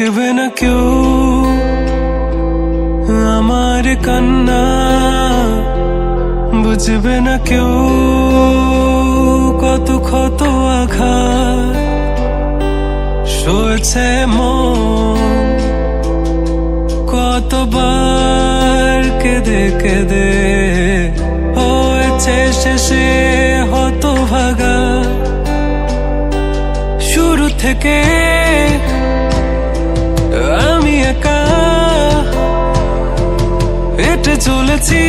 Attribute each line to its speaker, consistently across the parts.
Speaker 1: দেখবে না কেউ আমার কান্না, বুঝবে না কেউ কত ক্ষত আঘাত সয়েছে মন, কতবার কেঁদে কেঁদে হয়েছে শেষে হতভাগা। শুরু থেকে আমি একা হেঁটে চলেছি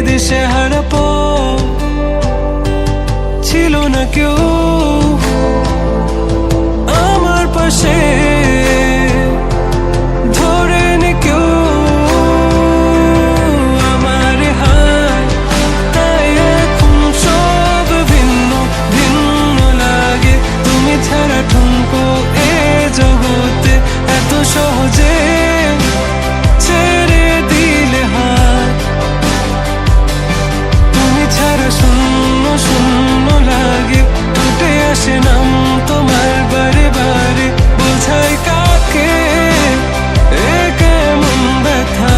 Speaker 1: দিশেহারা পথ, ছিল না কেউ আমার পাশে, ধরে নি কেউ আমার হাত, তাই এখন সব ভিন্ন ভিন্ন লাগে। তুমি ছাড়া ঠুনকো এ জগতে এত সহজে ছেড়ে দিলে হাত, তুমি ছাড়া শূন্য শূন্য লাগে। টুটে আসে নাম তোমার বারে বারে, বোঝাই কাকে এ কেমন ব্যথা।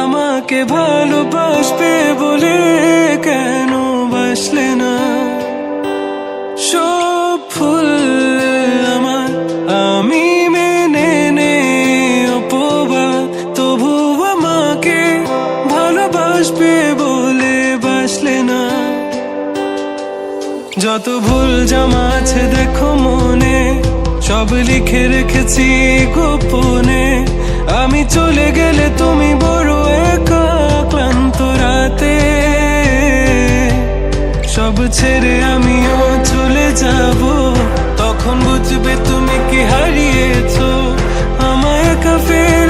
Speaker 1: আমাকে ভালোবাসবে বলে কেন বাসলে না? সব ফুল আমার আমি মেনে নে অপবাদ, তবু আমাকে ভালোবাসবে বলে বাসলে না। যত ভুল জামা আছে দেখো মনে, সব লিখে রেখেছি গোপনে। আমি চলে গেলে তুমি বড় একা ক্লান্ত রাতে, সব ছেড়ে আমিও চলে যাব, তখন বুঝবে তুমি কি হারিয়েছো আমায় একা ফেলে।